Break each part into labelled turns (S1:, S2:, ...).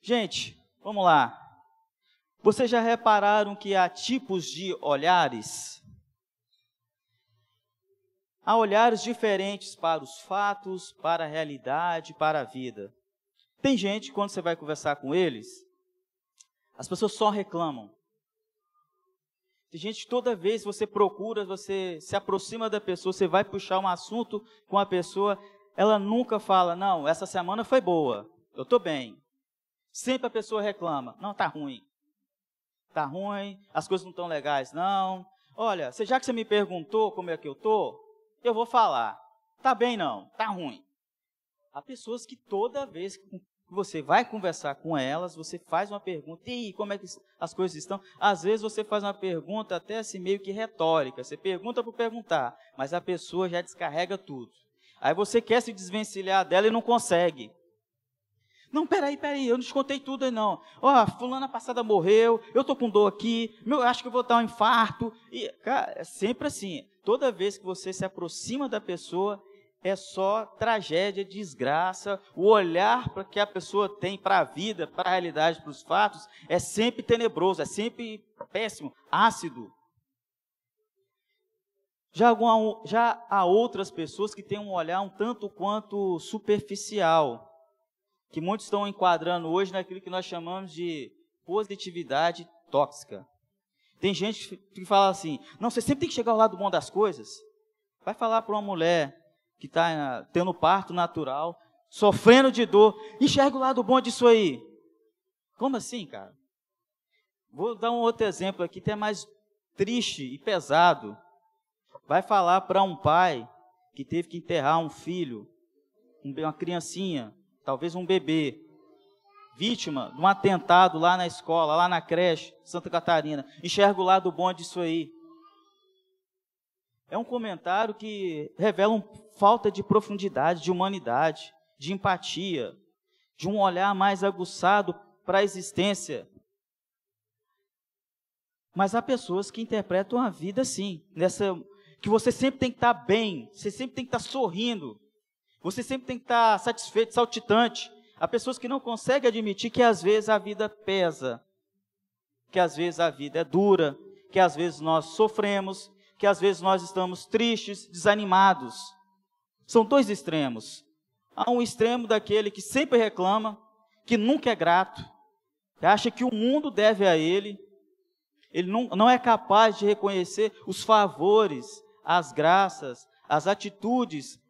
S1: Gente, vamos lá. Vocês já repararam que há tipos de olhares? Há olhares diferentes para os fatos, para a realidade, para a vida. Tem gente, quando você vai conversar com eles, as pessoas só reclamam. Tem gente que toda vez que você procura, você se aproxima da pessoa, você vai puxar um assunto com a pessoa, ela nunca fala, não, essa semana foi boa, eu estou bem. Sempre a pessoa reclama, não, está ruim, as coisas não estão legais, não. Olha, já que você me perguntou como é que eu estou, eu vou falar, está bem não, está ruim. Há pessoas que toda vez que você vai conversar com elas, você faz uma pergunta, e aí, como é que as coisas estão? Às vezes você faz uma pergunta até assim meio que retórica, você pergunta por perguntar, mas a pessoa já descarrega tudo. Aí você quer se desvencilhar dela e não consegue. Não, peraí, eu não te contei tudo aí não. Ó, fulana passada morreu, eu tô com dor aqui, acho que eu vou dar um infarto. E, cara, é sempre assim, toda vez que você se aproxima da pessoa, é só tragédia, desgraça, o olhar que a pessoa tem para a vida, para a realidade, para os fatos, é sempre tenebroso, é sempre péssimo, ácido. Já há outras pessoas que têm um olhar um tanto quanto superficial, que muitos estão enquadrando hoje naquilo que nós chamamos de positividade tóxica. Tem gente que fala assim, não, você sempre tem que chegar ao lado bom das coisas. Vai falar para uma mulher que está tendo parto natural, sofrendo de dor, enxerga o lado bom disso aí. Como assim, cara? Vou dar um outro exemplo aqui, que é mais triste e pesado. Vai falar para um pai que teve que enterrar um filho, uma criancinha, talvez um bebê, vítima de um atentado lá na escola, lá na creche, Santa Catarina. Enxerga o lado bom disso aí. É um comentário que revela uma falta de profundidade, de humanidade, de empatia, de um olhar mais aguçado para a existência. Mas há pessoas que interpretam a vida assim, que você sempre tem que estar bem, você sempre tem que estar sorrindo, você sempre tem que estar satisfeito, saltitante. Há pessoas que não conseguem admitir que às vezes a vida pesa, que às vezes a vida é dura, que às vezes nós sofremos, que às vezes nós estamos tristes, desanimados. São dois extremos. Há um extremo daquele que sempre reclama, que nunca é grato, que acha que o mundo deve a ele não é capaz de reconhecer os favores, as graças, as atitudes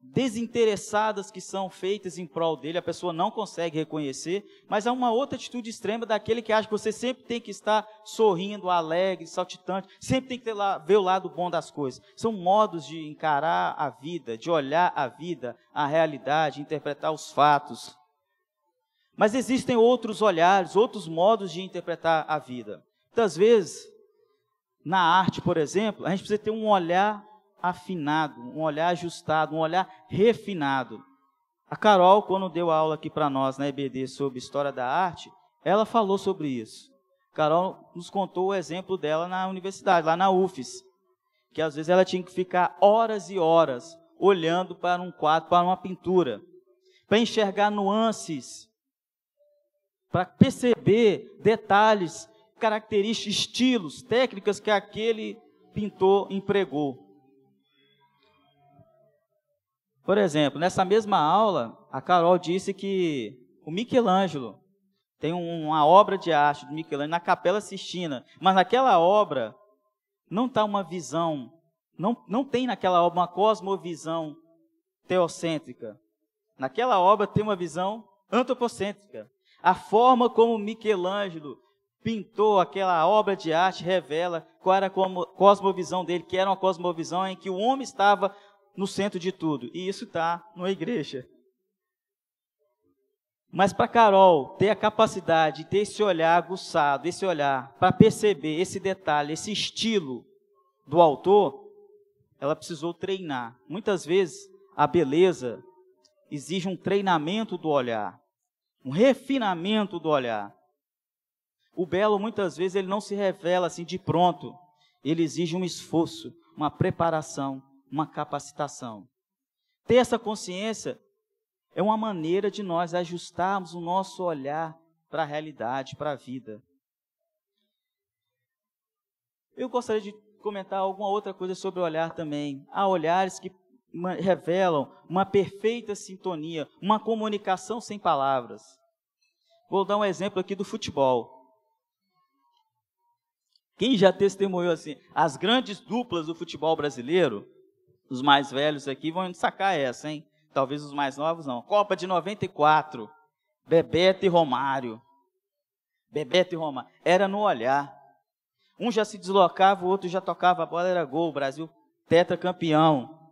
S1: desinteressadas que são feitas em prol dele, a pessoa não consegue reconhecer, mas há uma outra atitude extrema daquele que acha que você sempre tem que estar sorrindo, alegre, saltitante, sempre tem que ver o lado bom das coisas. São modos de encarar a vida, de olhar a vida, a realidade, interpretar os fatos. Mas existem outros olhares, outros modos de interpretar a vida. Muitas vezes, na arte, por exemplo, a gente precisa ter um olhar afinado, um olhar ajustado, um olhar refinado. A Carol, quando deu aula aqui para nós na EBD sobre História da Arte, ela falou sobre isso. A Carol nos contou o exemplo dela na universidade, lá na UFES, que às vezes ela tinha que ficar horas e horas olhando para um quadro, para uma pintura, para enxergar nuances, para perceber detalhes, características, estilos, técnicas que aquele pintor empregou. Por exemplo, nessa mesma aula, a Carol disse que o Michelangelo tem uma obra de arte do Michelangelo na Capela Sistina, mas naquela obra não está uma visão, não tem naquela obra uma cosmovisão teocêntrica. Naquela obra tem uma visão antropocêntrica. A forma como Michelangelo pintou aquela obra de arte revela qual era a cosmovisão dele, que era uma cosmovisão em que o homem estava no centro de tudo. E isso está na igreja. Mas para Carol ter a capacidade de ter esse olhar aguçado, esse olhar para perceber esse detalhe, esse estilo do autor, ela precisou treinar. Muitas vezes a beleza exige um treinamento do olhar, um refinamento do olhar. O belo, muitas vezes, ele não se revela assim de pronto. Ele exige um esforço, uma preparação, uma capacitação. Ter essa consciência É uma maneira de nós ajustarmos o nosso olhar para a realidade, para a vida. Eu gostaria de comentar alguma outra coisa sobre o olhar também. Há olhares que revelam uma perfeita sintonia, uma comunicação sem palavras. Vou dar um exemplo aqui do futebol. Quem já testemunhou assim, as grandes duplas do futebol brasileiro, os mais velhos aqui vão sacar essa, hein? Talvez os mais novos não. Copa de 94, Bebeto e Romário. Bebeto e Romário. Era no olhar. Um já se deslocava, o outro já tocava a bola, era gol. O Brasil tetracampeão.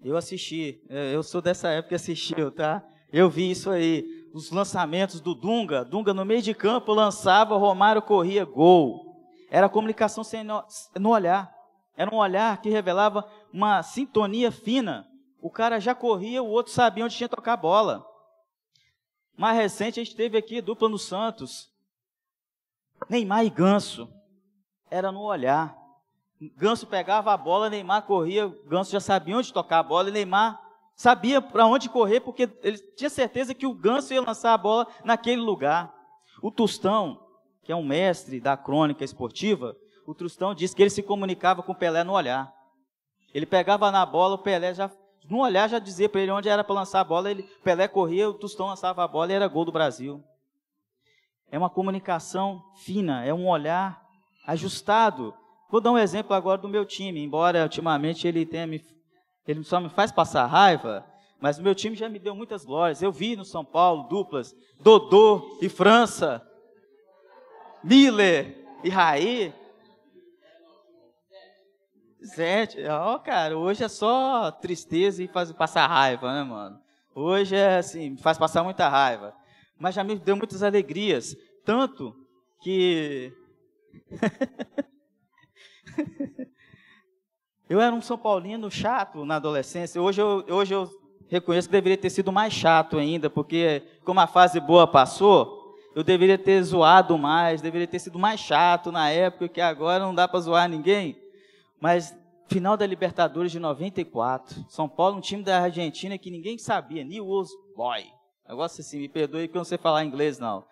S1: Eu assisti. Eu sou dessa época que assistiu, tá? Eu vi isso aí. Os lançamentos do Dunga. Dunga no meio de campo lançava, Romário corria, gol. Era comunicação no olhar. Era um olhar que revelava uma sintonia fina. O cara já corria, o outro sabia onde tinha que tocar a bola. Mais recente, a gente teve aqui dupla no Santos. Neymar e Ganso. Era no olhar. Ganso pegava a bola, Neymar corria, Ganso já sabia onde tocar a bola, e Neymar sabia para onde correr, porque ele tinha certeza que o Ganso ia lançar a bola naquele lugar. O Tostão, que é um mestre da crônica esportiva, o Tostão disse que ele se comunicava com o Pelé no olhar. Ele pegava na bola, o Pelé já... No olhar já dizia para ele onde era para lançar a bola, Pelé corria, o Tostão lançava a bola e era gol do Brasil. É uma comunicação fina, é um olhar ajustado. Vou dar um exemplo agora do meu time, embora ultimamente ele só me faz passar raiva, mas o meu time já me deu muitas glórias. Eu vi no São Paulo duplas, Dodô e França, Miller e Raí. Cara, hoje é só tristeza e faz passar raiva, né, mano? Hoje é assim, faz passar muita raiva. Mas já me deu muitas alegrias, tanto que eu era um São Paulino chato na adolescência. Hoje eu reconheço que deveria ter sido mais chato ainda, porque como a fase boa passou, eu deveria ter zoado mais, deveria ter sido mais chato na época, que agora não dá para zoar ninguém. Mas, final da Libertadores de 94, São Paulo, um time da Argentina que ninguém sabia, Newell's Boy. Negócio assim, me perdoe que eu não sei falar inglês, não.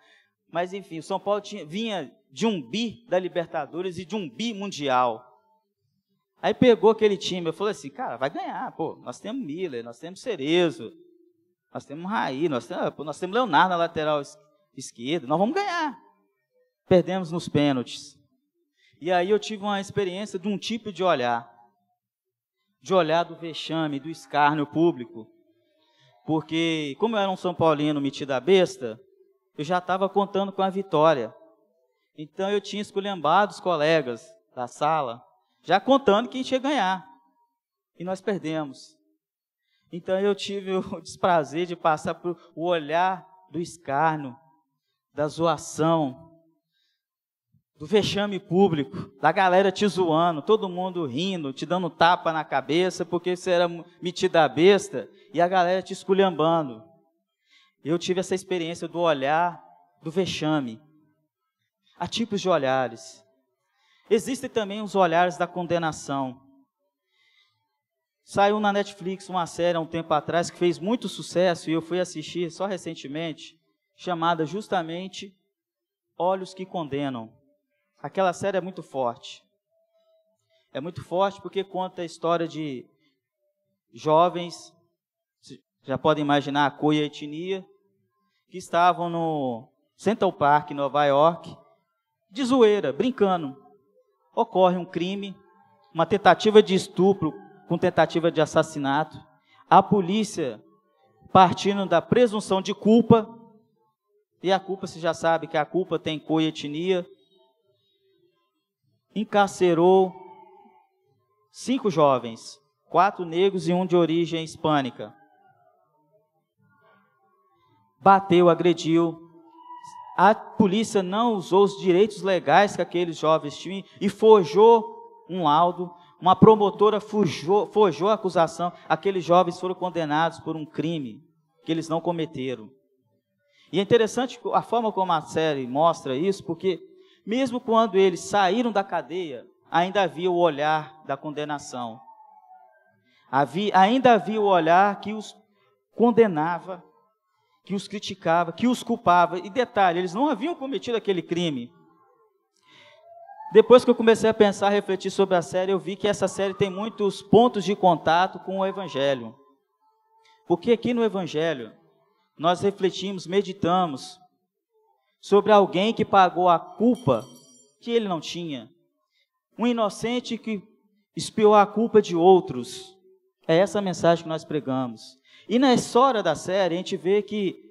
S1: Mas, enfim, o São Paulo vinha de um bi da Libertadores e de um bi mundial. Aí pegou aquele time, eu falei assim, cara, vai ganhar, pô, nós temos Miller, nós temos Cerezo, nós temos Raí, nós temos Leonardo na lateral esquerda, nós vamos ganhar. Perdemos nos pênaltis. E aí eu tive uma experiência de um tipo de olhar do vexame, do escárnio público, porque como eu era um São Paulino metido a besta, eu já estava contando com a vitória. Então eu tinha esculhambado os colegas da sala, já contando que a gente ia ganhar. E nós perdemos. Então eu tive o desprazer de passar por o olhar do escárnio, da zoação, do vexame público, da galera te zoando, todo mundo rindo, te dando tapa na cabeça porque você era metido a besta, e a galera te esculhambando. Eu tive essa experiência do olhar do vexame. Há tipos de olhares. Existem também os olhares da condenação. Saiu na Netflix uma série há um tempo atrás que fez muito sucesso, e eu fui assistir só recentemente, chamada justamente Olhos que Condenam. Aquela série é muito forte. É muito forte porque conta a história de jovens, já podem imaginar a cor e a etnia, que estavam no Central Park, em Nova York, de zoeira, brincando. Ocorre um crime, uma tentativa de estupro com tentativa de assassinato. A polícia, partindo da presunção de culpa, e a culpa, você já sabe que a culpa tem cor e etnia, encarcerou 5 jovens, 4 negros e 1 de origem hispânica. Bateu, agrediu. A polícia não usou os direitos legais que aqueles jovens tinham e forjou um laudo. Uma promotora forjou a acusação. Aqueles jovens foram condenados por um crime que eles não cometeram. E é interessante a forma como a série mostra isso, porque mesmo quando eles saíram da cadeia, ainda havia o olhar da condenação. Ainda havia o olhar que os condenava, que os criticava, que os culpava. E detalhe, eles não haviam cometido aquele crime. Depois que eu comecei a pensar, a refletir sobre a série, eu vi que essa série tem muitos pontos de contato com o Evangelho. Porque aqui no Evangelho, nós refletimos, meditamos sobre alguém que pagou a culpa que ele não tinha. Um inocente que expiou a culpa de outros. É essa a mensagem que nós pregamos. E na história da série, a gente vê que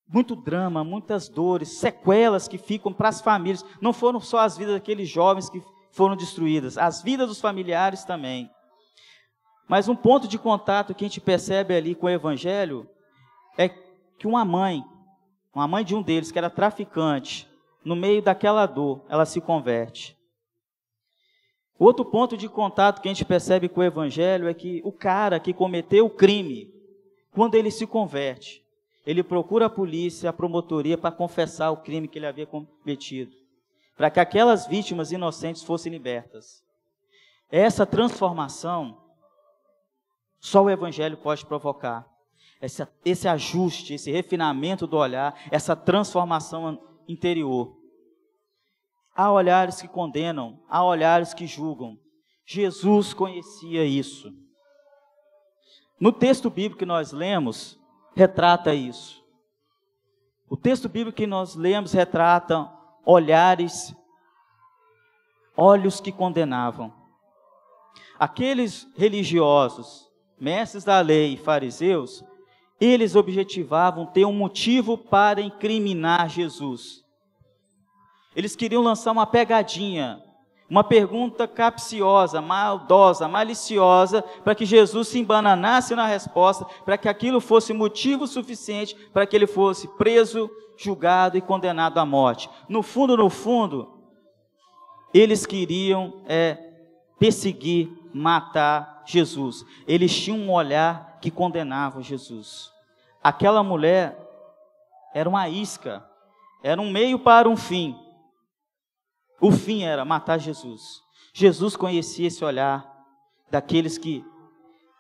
S1: muito drama, muitas dores, sequelas que ficam para as famílias. Não foram só as vidas daqueles jovens que foram destruídas, as vidas dos familiares também. Mas um ponto de contato que a gente percebe ali com o Evangelho é que uma mãe de um deles, que era traficante, no meio daquela dor, ela se converte. Outro ponto de contato que a gente percebe com o Evangelho é que o cara que cometeu o crime, quando ele se converte, ele procura a polícia, a promotoria, para confessar o crime que ele havia cometido, para que aquelas vítimas inocentes fossem libertas. Essa transformação, só o Evangelho pode provocar. Esse ajuste, esse refinamento do olhar, essa transformação interior. Há olhares que condenam, há olhares que julgam. Jesus conhecia isso. No texto bíblico que nós lemos, retrata isso. O texto bíblico que nós lemos retrata olhos que condenavam. Aqueles religiosos, mestres da lei e fariseus, eles objetivavam ter um motivo para incriminar Jesus. Eles queriam lançar uma pegadinha, uma pergunta capciosa, maldosa, maliciosa, para que Jesus se embananasse na resposta, para que aquilo fosse motivo suficiente para que ele fosse preso, julgado e condenado à morte. No fundo, eles queriam perseguir, matar Jesus. Eles tinham um olhar que condenava Jesus. Aquela mulher era uma isca, era um meio para um fim. O fim era matar Jesus. Jesus conhecia esse olhar daqueles que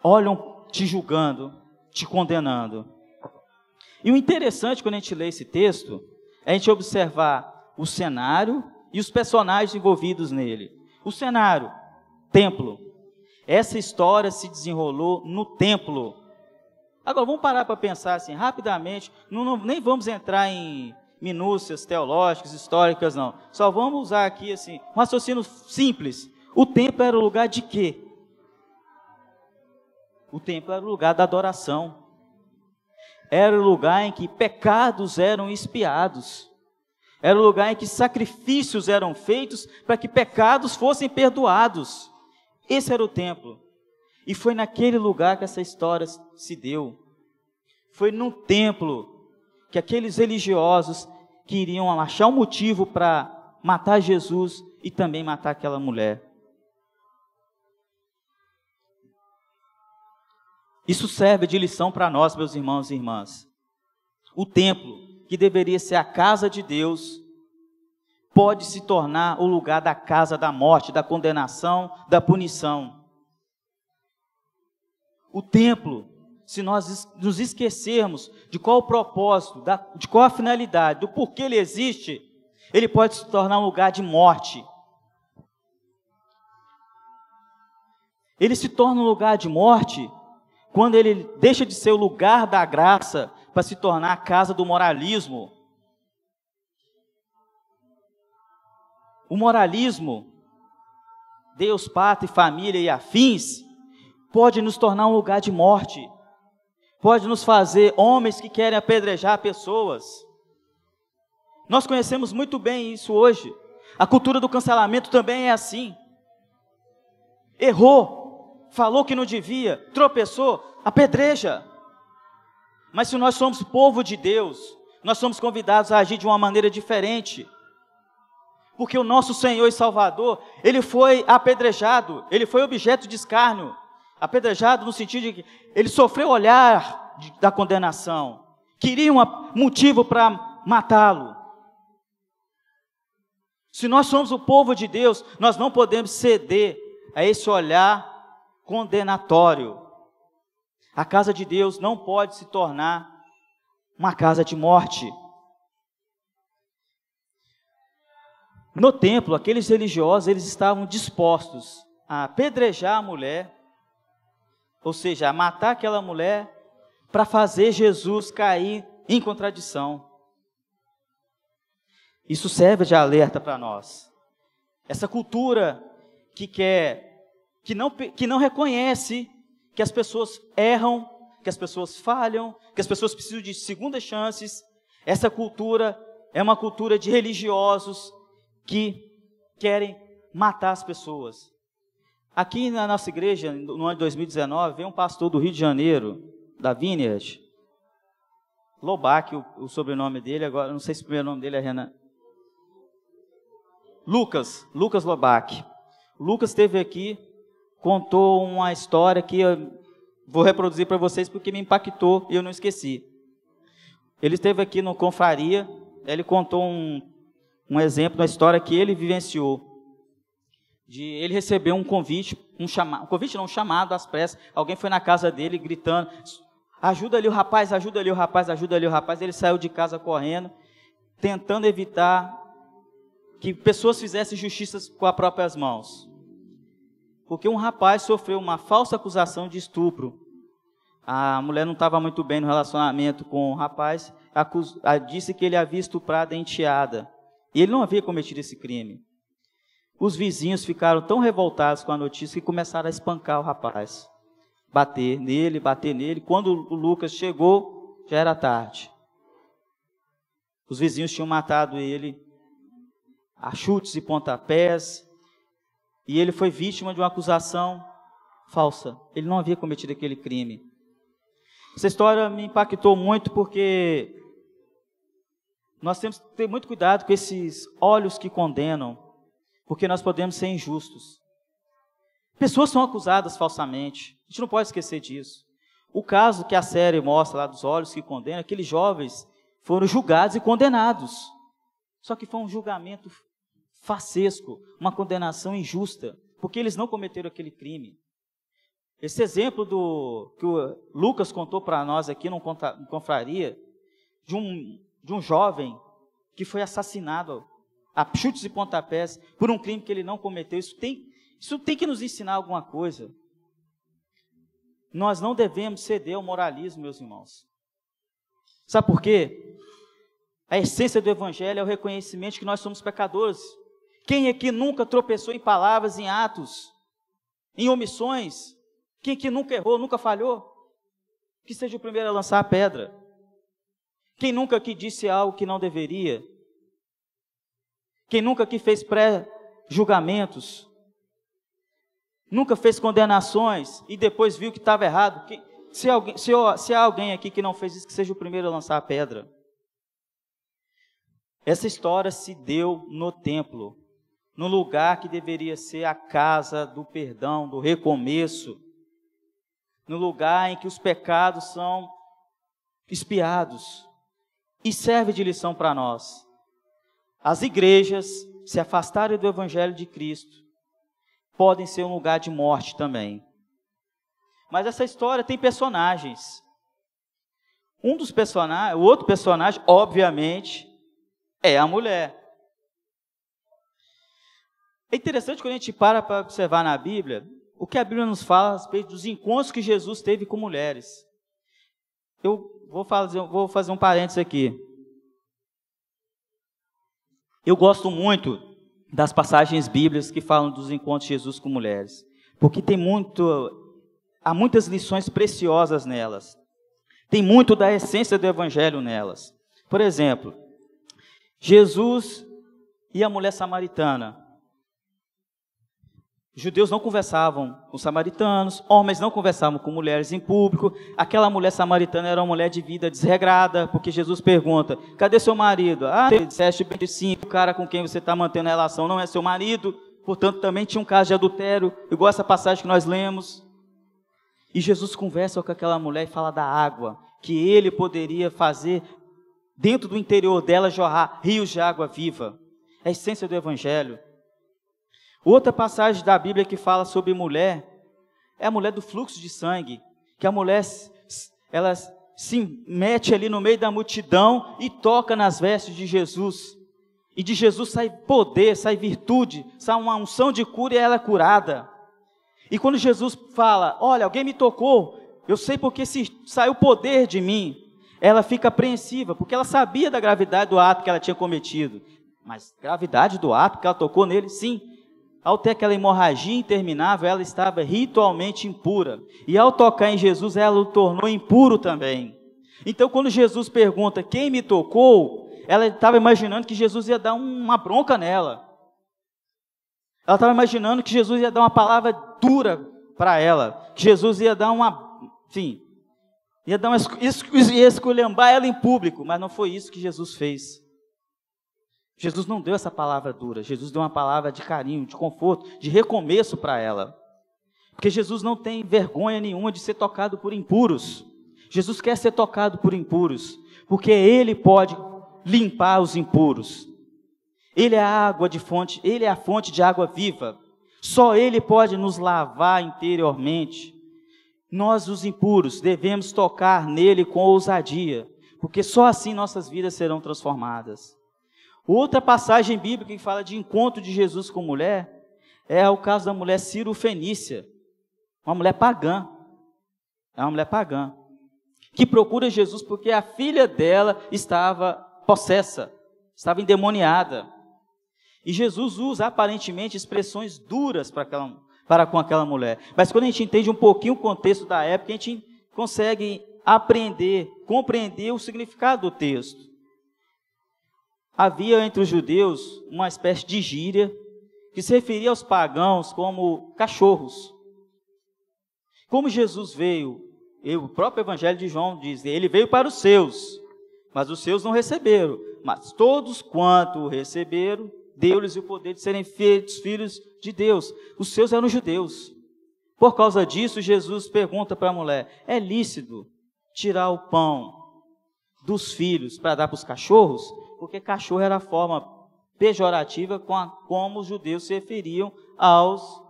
S1: olham te julgando, te condenando. E o interessante quando a gente lê esse texto, é a gente observar o cenário e os personagens envolvidos nele. O cenário, templo. Essa história se desenrolou no templo. Agora vamos parar para pensar assim, rapidamente, nem vamos entrar em minúcias teológicas, históricas, não. Só vamos usar aqui assim, um raciocínio simples. O templo era o lugar de quê? O templo era o lugar da adoração. Era o lugar em que pecados eram expiados. Era o lugar em que sacrifícios eram feitos para que pecados fossem perdoados. Esse era o templo. E foi naquele lugar que essa história se deu. Foi no templo que aqueles religiosos queriam achar um motivo para matar Jesus e também matar aquela mulher. Isso serve de lição para nós, meus irmãos e irmãs. O templo, que deveria ser a casa de Deus, pode se tornar o lugar da casa da morte, da condenação, da punição. O templo, se nós nos esquecermos de qual o propósito, de qual a finalidade, do porquê ele existe, ele pode se tornar um lugar de morte. Ele se torna um lugar de morte quando ele deixa de ser o lugar da graça para se tornar a casa do moralismo. O moralismo, Deus, pátria, família e afins, pode nos tornar um lugar de morte. Pode nos fazer homens que querem apedrejar pessoas. Nós conhecemos muito bem isso hoje. A cultura do cancelamento também é assim. Errou, falou que não devia, tropeçou, apedreja. Mas se nós somos povo de Deus, nós somos convidados a agir de uma maneira diferente. Porque o nosso Senhor e Salvador, ele foi apedrejado, ele foi objeto de escárnio. Apedrejado no sentido de que ele sofreu o olhar da condenação. Queriam um motivo para matá-lo. Se nós somos o povo de Deus, nós não podemos ceder a esse olhar condenatório. A casa de Deus não pode se tornar uma casa de morte. No templo, aqueles religiosos, eles estavam dispostos a apedrejar a mulher, ou seja, a matar aquela mulher, para fazer Jesus cair em contradição. Isso serve de alerta para nós. Essa cultura que não reconhece que as pessoas erram, que as pessoas falham, que as pessoas precisam de segundas chances. Essa cultura é uma cultura de religiosos que querem matar as pessoas. Aqui na nossa igreja, no ano de 2019, veio um pastor do Rio de Janeiro, da Vineyard, Lobac, o sobrenome dele, agora não sei se o primeiro nome dele é Renan. Lucas Lobac. Lucas esteve aqui, contou uma história que eu vou reproduzir para vocês porque me impactou e eu não esqueci. Ele esteve aqui no Confraria, ele contou um exemplo da história que ele vivenciou. Ele recebeu um convite, um chamado às pressas. Alguém foi na casa dele gritando: ajuda ali o rapaz, ajuda ali o rapaz, ajuda ali o rapaz. Ele saiu de casa correndo, tentando evitar que pessoas fizessem justiça com as próprias mãos. Porque um rapaz sofreu uma falsa acusação de estupro. A mulher não estava muito bem no relacionamento com o rapaz, disse que ele havia estuprado a enteada. E ele não havia cometido esse crime. Os vizinhos ficaram tão revoltados com a notícia que começaram a espancar o rapaz. Bater nele. Quando o Lucas chegou, já era tarde. Os vizinhos tinham matado ele a chutes e pontapés, e ele foi vítima de uma acusação falsa. Ele não havia cometido aquele crime. Essa história me impactou muito porque nós temos que ter muito cuidado com esses olhos que condenam, porque nós podemos ser injustos. Pessoas são acusadas falsamente, a gente não pode esquecer disso. O caso que a série mostra lá dos olhos que condenam, aqueles jovens foram julgados e condenados. Só que foi um julgamento farsesco, uma condenação injusta, porque eles não cometeram aquele crime. Esse exemplo que o Lucas contou para nós aqui no Confraria, de um jovem que foi assassinado a chutes e pontapés por um crime que ele não cometeu, isso tem que nos ensinar alguma coisa. Nós não devemos ceder ao moralismo, meus irmãos. Sabe por quê? A essência do Evangelho é o reconhecimento que nós somos pecadores. Quem aqui nunca tropeçou em palavras, em atos, em omissões? Quem aqui nunca errou, nunca falhou? Que seja o primeiro a lançar a pedra. Quem nunca aqui disse algo que não deveria? Quem nunca aqui fez pré-julgamentos? Nunca fez condenações e depois viu que estava errado? Se há alguém aqui que não fez isso, que seja o primeiro a lançar a pedra. Essa história se deu no templo, no lugar que deveria ser a casa do perdão, do recomeço, no lugar em que os pecados são expiados, e serve de lição para nós. As igrejas se afastarem do Evangelho de Cristo, podem ser um lugar de morte também. Mas essa história tem personagens. O outro personagem, obviamente, é a mulher. É interessante quando a gente para observar na Bíblia, o que a Bíblia nos fala a respeito dos encontros que Jesus teve com mulheres. Eu vou fazer um parênteses aqui. Eu gosto muito das passagens bíblicas que falam dos encontros de Jesus com mulheres, porque há muitas lições preciosas nelas. Tem muito da essência do Evangelho nelas. Por exemplo, Jesus e a mulher samaritana. Os judeus não conversavam com samaritanos, homens não conversavam com mulheres em público. Aquela mulher samaritana era uma mulher de vida desregrada, porque Jesus pergunta: cadê seu marido? Ele disseste bem, sim, o cara com quem você está mantendo a relação não é seu marido, portanto também tinha um caso de adultério, igual essa passagem que nós lemos. E Jesus conversa com aquela mulher e fala da água, que ele poderia fazer dentro do interior dela jorrar rios de água viva. É a essência do Evangelho. Outra passagem da Bíblia que fala sobre mulher é a mulher do fluxo de sangue, que a mulher, ela se mete ali no meio da multidão e toca nas vestes de Jesus. E de Jesus sai poder, sai virtude, sai uma unção de cura e ela é curada. E quando Jesus fala, olha, alguém me tocou, eu sei porque saiu poder de mim, ela fica apreensiva, porque ela sabia da gravidade do ato que ela tinha cometido. Mas gravidade do ato que ela tocou nele, sim. Ao ter aquela hemorragia interminável, ela estava ritualmente impura. E ao tocar em Jesus, ela o tornou impuro também. Então, quando Jesus pergunta, quem me tocou? Ela estava imaginando que Jesus ia dar uma bronca nela. Ela estava imaginando que Jesus ia dar uma palavra dura para ela. Que Jesus ia dar ia esculhambar ela em público. Mas não foi isso que Jesus fez. Jesus não deu essa palavra dura, Jesus deu uma palavra de carinho, de conforto, de recomeço para ela. Porque Jesus não tem vergonha nenhuma de ser tocado por impuros. Jesus quer ser tocado por impuros, porque Ele pode limpar os impuros. Ele é a água de fonte, Ele é a fonte de água viva. Só Ele pode nos lavar interiormente. Nós, os impuros, devemos tocar nele com ousadia, porque só assim nossas vidas serão transformadas. Outra passagem bíblica que fala de encontro de Jesus com mulher é o caso da mulher Ciro-Fenícia, uma mulher pagã. É uma mulher pagã que procura Jesus porque a filha dela estava possessa, estava endemoniada. E Jesus usa aparentemente expressões duras para com aquela mulher. Mas quando a gente entende um pouquinho o contexto da época, a gente consegue compreender o significado do texto. Havia entre os judeus uma espécie de gíria que se referia aos pagãos como cachorros. Como Jesus veio, o próprio Evangelho de João diz, ele veio para os seus, mas os seus não receberam. Mas todos quanto o receberam, deu-lhes o poder de serem feitos filhos de Deus. Os seus eram judeus. Por causa disso, Jesus pergunta para a mulher, é lícito tirar o pão dos filhos para dar para os cachorros? Porque cachorro era a forma pejorativa como os judeus se referiam aos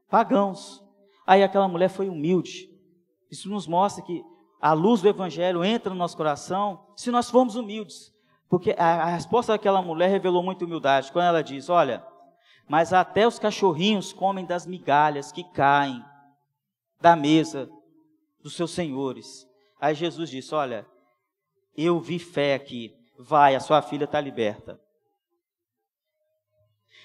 S1: pagãos. Aí aquela mulher foi humilde. Isso nos mostra que a luz do Evangelho entra no nosso coração se nós formos humildes. Porque a resposta daquela mulher revelou muita humildade. Quando ela diz, olha, mas até os cachorrinhos comem das migalhas que caem da mesa dos seus senhores. Aí Jesus disse, olha, eu vi fé aqui. Vai, a sua filha está liberta.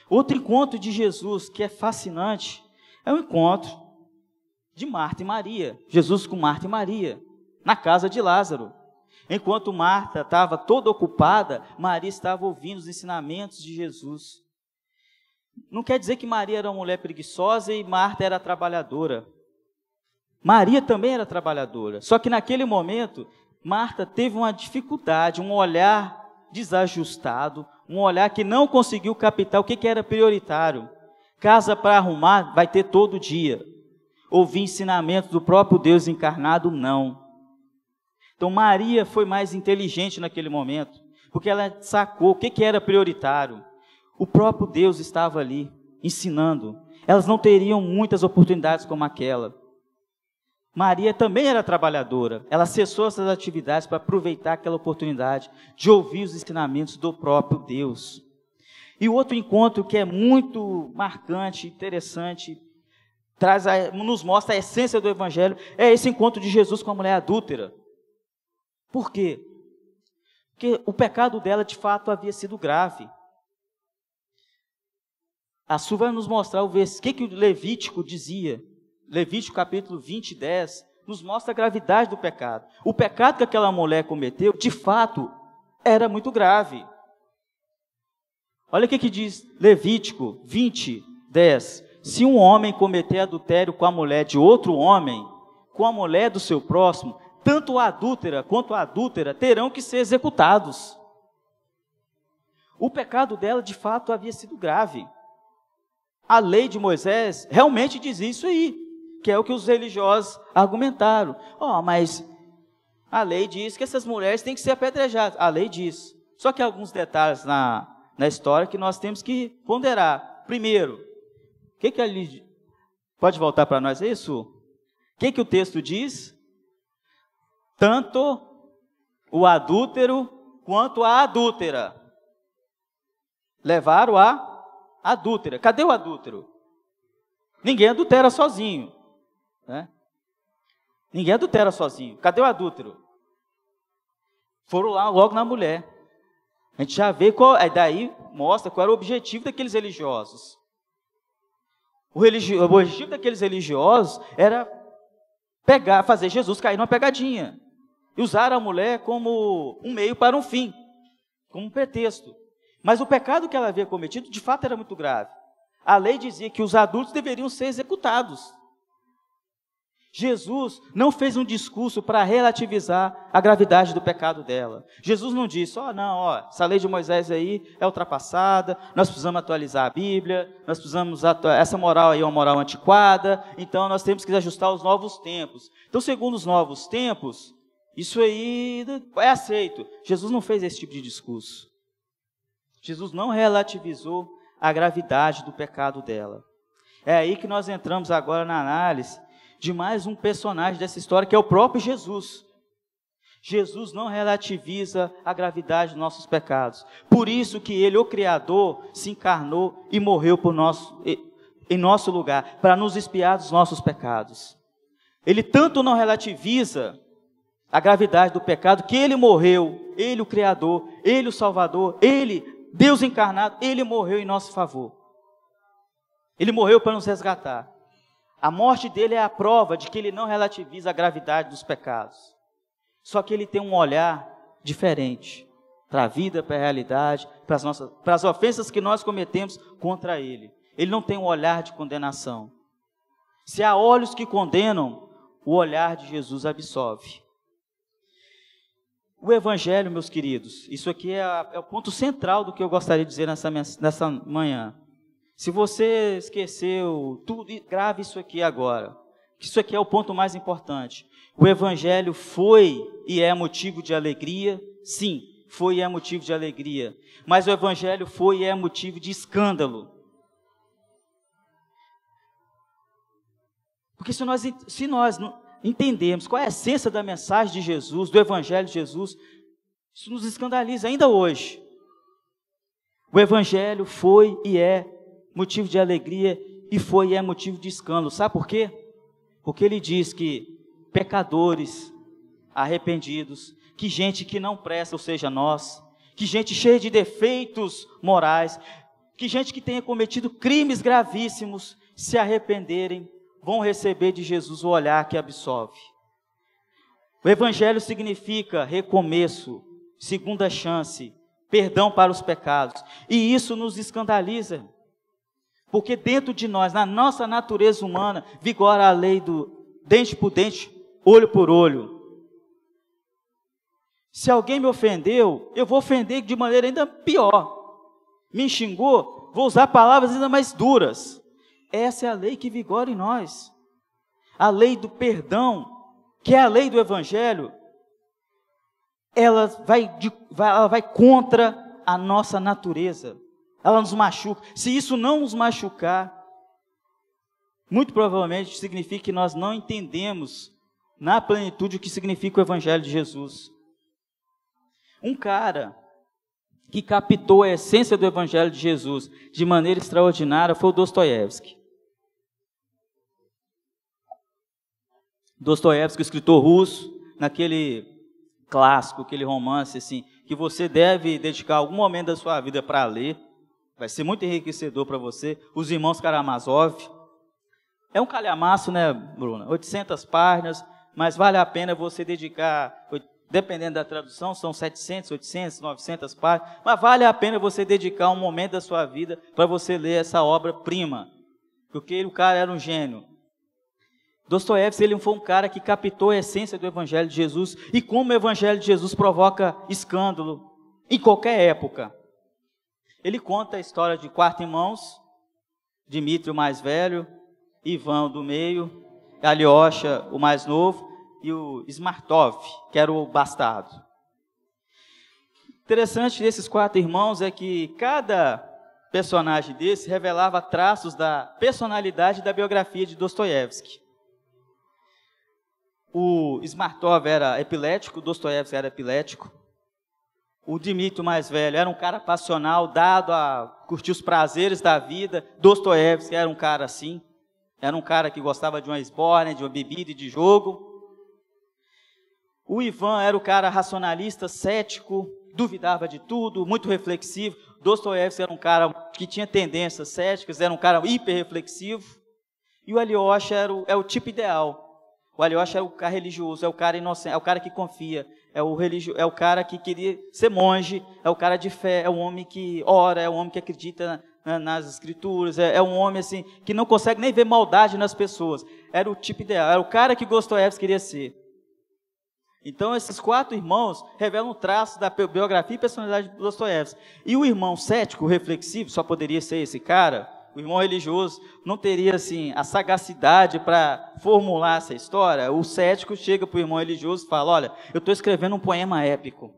S1: Outro encontro de Jesus que é fascinante é o encontro de Marta e Maria. Jesus com Marta e Maria, na casa de Lázaro. Enquanto Marta estava toda ocupada, Maria estava ouvindo os ensinamentos de Jesus. Não quer dizer que Maria era uma mulher preguiçosa e Marta era trabalhadora. Maria também era trabalhadora, só que naquele momento Marta teve uma dificuldade, um olhar desajustado, um olhar que não conseguiu captar o que era prioritário. Casa para arrumar vai ter todo dia. Ouvir ensinamentos do próprio Deus encarnado, não. Então Maria foi mais inteligente naquele momento, porque ela sacou o que era prioritário. O próprio Deus estava ali, ensinando. Elas não teriam muitas oportunidades como aquela. Maria também era trabalhadora, ela cessou essas atividades para aproveitar aquela oportunidade de ouvir os ensinamentos do próprio Deus. E o outro encontro que é muito marcante, interessante, nos mostra a essência do Evangelho, é esse encontro de Jesus com a mulher adúltera. Por quê? Porque o pecado dela de fato havia sido grave. A Su vai nos mostrar o que o Levítico dizia. Levítico capítulo 20, 10, nos mostra a gravidade do pecado. O pecado que aquela mulher cometeu, de fato, era muito grave. Olha o que diz Levítico 20, 10. Se um homem cometer adultério com a mulher de outro homem, com a mulher do seu próximo, tanto a adúltera quanto a adúltera terão que ser executados. O pecado dela, de fato, havia sido grave. A lei de Moisés realmente diz isso aí, que é o que os religiosos argumentaram. Mas a lei diz que essas mulheres têm que ser apedrejadas. A lei diz. Só que há alguns detalhes na história que nós temos que ponderar. Primeiro, o que a lei... Pode voltar para nós isso? O que o texto diz? tanto o adúltero quanto a adúltera. Levaram a adúltera. Cadê o adúltero? Ninguém adultera sozinho, né? Ninguém adultera sozinho. Cadê o adúltero? Foram lá logo na mulher. A gente já vê daí mostra qual era o objetivo daqueles religiosos. O objetivo daqueles religiosos era fazer Jesus cair numa pegadinha. E usar a mulher como um meio para um fim, como um pretexto. Mas o pecado que ela havia cometido, de fato, era muito grave. A lei dizia que os adultos deveriam ser executados. Jesus não fez um discurso para relativizar a gravidade do pecado dela. Jesus não disse, essa lei de Moisés aí é ultrapassada, nós precisamos atualizar a Bíblia, essa moral aí é uma moral antiquada, então nós temos que ajustar os novos tempos. Então, segundo os novos tempos, isso aí é aceito. Jesus não fez esse tipo de discurso. Jesus não relativizou a gravidade do pecado dela. É aí que nós entramos agora na análise de mais um personagem dessa história, que é o próprio Jesus. Jesus não relativiza a gravidade dos nossos pecados. Por isso que Ele, o Criador, se encarnou e morreu em nosso lugar, para nos expiar dos nossos pecados. Ele tanto não relativiza a gravidade do pecado, que Ele morreu, Ele o Criador, Ele o Salvador, Ele, Deus encarnado, Ele morreu em nosso favor. Ele morreu para nos resgatar. A morte dele é a prova de que ele não relativiza a gravidade dos pecados. Só que ele tem um olhar diferente para a vida, para a realidade, para as ofensas que nós cometemos contra ele. Ele não tem um olhar de condenação. Se há olhos que condenam, o olhar de Jesus absolve. O Evangelho, meus queridos, isso aqui é o ponto central do que eu gostaria de dizer nessa manhã. Se você esqueceu tudo, grave isso aqui agora. Isso aqui é o ponto mais importante. O Evangelho foi e é motivo de alegria. Sim, foi e é motivo de alegria. Mas o Evangelho foi e é motivo de escândalo. Porque se nós não entendermos qual é a essência da mensagem de Jesus, do Evangelho de Jesus, isso nos escandaliza ainda hoje. O Evangelho foi e é motivo de alegria e foi e é motivo de escândalo. Sabe por quê? Porque ele diz que pecadores arrependidos, que gente que não presta, ou seja, nós, que gente cheia de defeitos morais, que gente que tenha cometido crimes gravíssimos, se arrependerem, vão receber de Jesus o olhar que absolve. O Evangelho significa recomeço, segunda chance, perdão para os pecados, e isso nos escandaliza. Porque dentro de nós, na nossa natureza humana, vigora a lei do dente por dente, olho por olho. Se alguém me ofendeu, eu vou ofender de maneira ainda pior. Me xingou, vou usar palavras ainda mais duras. Essa é a lei que vigora em nós. A lei do perdão, que é a lei do Evangelho, ela vai contra a nossa natureza. Ela nos machuca. Se isso não nos machucar, muito provavelmente significa que nós não entendemos na plenitude o que significa o Evangelho de Jesus. Um cara que captou a essência do Evangelho de Jesus de maneira extraordinária foi o Dostoiévski. Dostoiévski, escritor russo, naquele clássico, aquele romance assim, que você deve dedicar algum momento da sua vida para ler. Vai ser muito enriquecedor para você. Os Irmãos Karamazov. É um calhamaço, né, Bruna? 800 páginas, mas vale a pena você dedicar, dependendo da tradução, são 700, 800, 900 páginas, mas vale a pena você dedicar um momento da sua vida para você ler essa obra-prima, porque o cara era um gênio. Dostoiévski, ele foi um cara que captou a essência do Evangelho de Jesus, e como o Evangelho de Jesus provoca escândalo em qualquer época. Ele conta a história de 4 irmãos, Dmitri, o mais velho, Ivan, do meio, Alyosha, o mais novo, e o Smartov, que era o bastardo. Interessante desses 4 irmãos é que cada personagem desse revelava traços da personalidade e da biografia de Dostoiévski. O Smartov era epilético, Dostoiévski era epilético. O Dmitri, o mais velho, era um cara passional, dado a curtir os prazeres da vida. Dostoiévski era um cara assim. Era um cara que gostava de uma esbórnia, de uma bebida e de jogo. O Ivan era o cara racionalista, cético, duvidava de tudo, muito reflexivo. Dostoiévski era um cara que tinha tendências céticas, era um cara hiperreflexivo. E o Alyosha é o tipo ideal. O Alyosha é o cara religioso, é o cara inocente, é o cara que confia, é o cara que queria ser monge, é o cara de fé, é o homem que ora, é o homem que acredita nas escrituras, é um homem assim, que não consegue nem ver maldade nas pessoas. Era o tipo ideal, era o cara que Dostoiévski queria ser. Então, esses 4 irmãos revelam um traço da biografia e personalidade de Dostoiévski. E o irmão cético, reflexivo, só poderia ser esse cara. O irmão religioso não teria assim, a sagacidade para formular essa história. O cético chega para o irmão religioso e fala: olha, eu estou escrevendo um poema épico.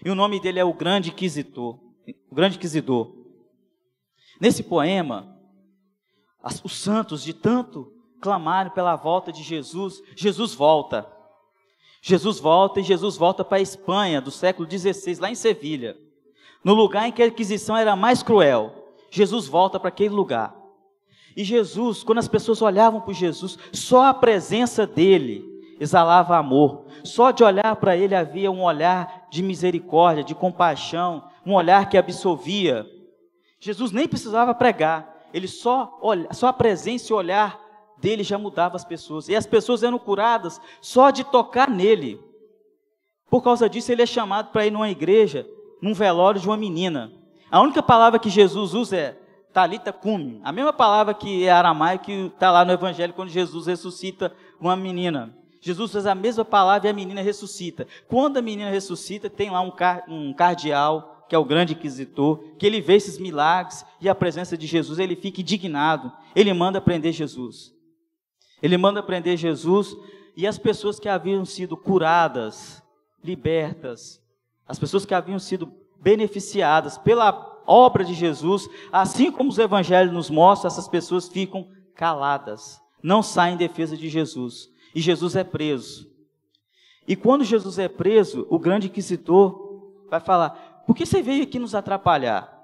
S1: E o nome dele é O Grande Inquisidor. O Grande Inquisidor. Nesse poema, os santos, de tanto clamarem pela volta de Jesus, Jesus volta. Jesus volta para a Espanha do século XVI, lá em Sevilha. No lugar em que a Inquisição era mais cruel. Jesus volta para aquele lugar. E Jesus, quando as pessoas olhavam para Jesus, só a presença dele exalava amor. Só de olhar para ele havia um olhar de misericórdia, de compaixão, um olhar que absolvia. Jesus nem precisava pregar, ele só a presença e o olhar dele já mudava as pessoas. E as pessoas eram curadas só de tocar nele. Por causa disso, ele é chamado para ir numa igreja, num velório de uma menina. A única palavra que Jesus usa é Talita Cumi, a mesma palavra que é aramaico que está lá no Evangelho quando Jesus ressuscita uma menina. Jesus usa a mesma palavra e a menina ressuscita. Quando a menina ressuscita, tem lá um cardeal, que é o grande inquisitor, que ele vê esses milagres e a presença de Jesus, ele fica indignado, ele manda prender Jesus. Ele manda prender Jesus e as pessoas que haviam sido curadas, libertas, as pessoas que haviam sido beneficiadas pela obra de Jesus, assim como os evangelhos nos mostram, essas pessoas ficam caladas, não saem em defesa de Jesus, e Jesus é preso. E quando Jesus é preso, o grande inquisidor vai falar: por que você veio aqui nos atrapalhar?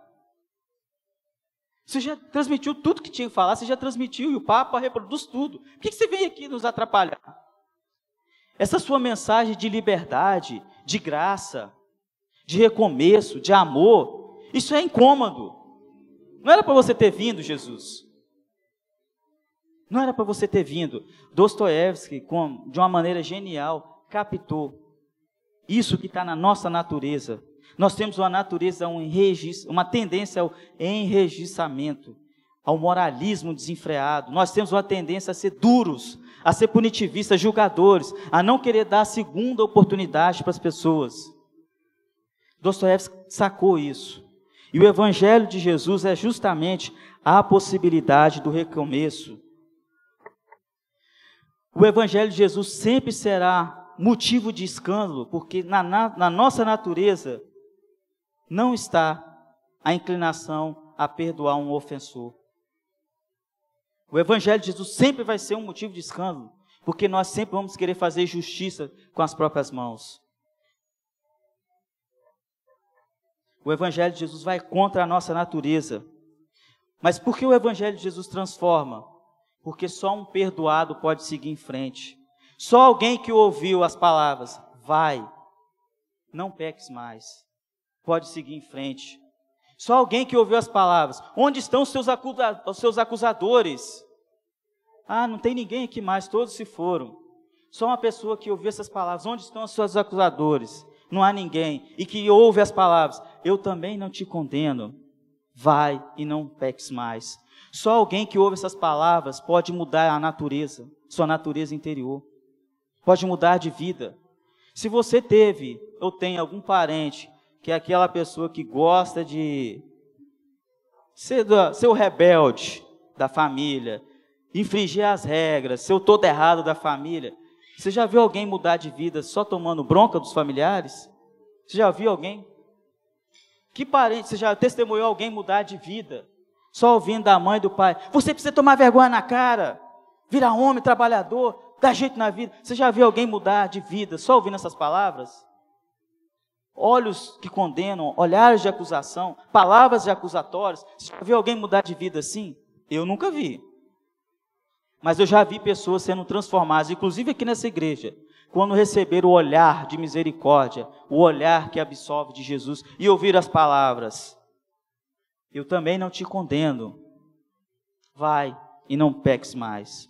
S1: Você já transmitiu tudo que tinha que falar, você já transmitiu, e o Papa reproduz tudo. Por que você veio aqui nos atrapalhar? Essa sua mensagem de liberdade, de graça, de recomeço, de amor, isso é incômodo. Não era para você ter vindo, Jesus. Não era para você ter vindo. Dostoiévski, de uma maneira genial, captou isso que está na nossa natureza. Nós temos uma natureza, uma tendência ao enregiçamento, ao moralismo desenfreado. Nós temos uma tendência a ser duros, a ser punitivistas, julgadores, a não querer dar a segunda oportunidade para as pessoas. Dostoiévski sacou isso. E o Evangelho de Jesus é justamente a possibilidade do recomeço. O Evangelho de Jesus sempre será motivo de escândalo, porque na nossa natureza não está a inclinação a perdoar um ofensor. O Evangelho de Jesus sempre vai ser um motivo de escândalo, porque nós sempre vamos querer fazer justiça com as próprias mãos. O Evangelho de Jesus vai contra a nossa natureza. Mas por que o Evangelho de Jesus transforma? Porque só um perdoado pode seguir em frente. Só alguém que ouviu as palavras, vai, não peques mais, pode seguir em frente. Só alguém que ouviu as palavras, onde estão os seus acusadores? Ah, não tem ninguém aqui mais, todos se foram. Só uma pessoa que ouviu essas palavras, onde estão os seus acusadores? Não há ninguém. E que ouve as palavras, eu também não te condeno, vai e não peques mais. Só alguém que ouve essas palavras pode mudar a natureza, sua natureza interior. Pode mudar de vida. Se você teve ou tem algum parente que é aquela pessoa que gosta de ser o rebelde da família, infringir as regras, ser o todo errado da família, você já viu alguém mudar de vida só tomando bronca dos familiares? Você já viu alguém? Que parente, você já testemunhou alguém mudar de vida só ouvindo da mãe e do pai? Você precisa tomar vergonha na cara, virar homem, trabalhador, Dá jeito na vida. Você já viu alguém mudar de vida só ouvindo essas palavras? Olhos que condenam, olhares de acusação, palavras de acusatórios. Você já viu alguém mudar de vida assim? Eu nunca vi. Mas eu já vi pessoas sendo transformadas, inclusive aqui nessa igreja, quando receberam o olhar de misericórdia, o olhar que absolve de Jesus, e ouvir as palavras: eu também não te condeno, vai e não peques mais.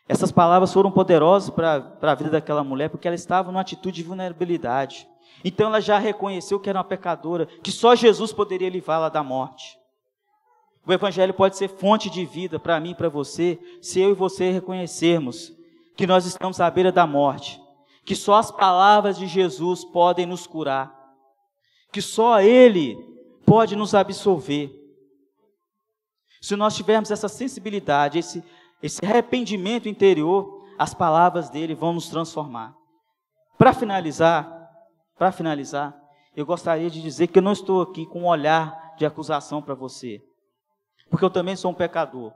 S1: Essas palavras foram poderosas para a vida daquela mulher, porque ela estava numa atitude de vulnerabilidade. Então ela já reconheceu que era uma pecadora, que só Jesus poderia livrá-la da morte. O Evangelho pode ser fonte de vida para mim e para você, se eu e você reconhecermos que nós estamos à beira da morte, que só as palavras de Jesus podem nos curar, que só Ele pode nos absolver. Se nós tivermos essa sensibilidade, esse arrependimento interior, as palavras dele vão nos transformar. Para finalizar, eu gostaria de dizer que eu não estou aqui com um olhar de acusação para você, porque eu também sou um pecador.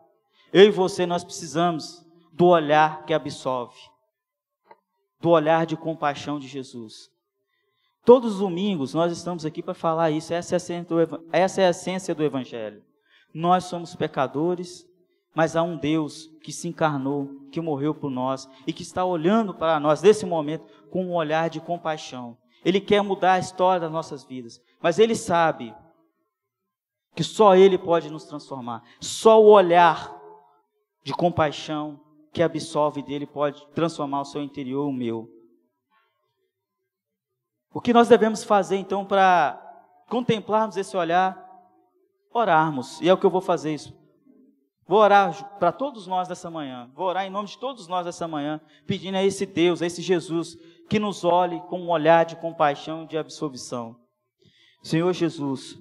S1: Eu e você, nós precisamos do olhar que absolve, do olhar de compaixão de Jesus. Todos os domingos nós estamos aqui para falar isso, essa é a essência do Evangelho. Nós somos pecadores, mas há um Deus que se encarnou, que morreu por nós e que está olhando para nós nesse momento com um olhar de compaixão. Ele quer mudar a história das nossas vidas, mas Ele sabe que só Ele pode nos transformar. Só o olhar de compaixão que absolve dele pode transformar o seu interior e o meu. O que nós devemos fazer então para contemplarmos esse olhar? Orarmos, e é o que eu vou fazer isso. Vou orar para todos nós nessa manhã, vou orar em nome de todos nós nessa manhã, pedindo a esse Deus, a esse Jesus, que nos olhe com um olhar de compaixão e de absolvição. Senhor Jesus,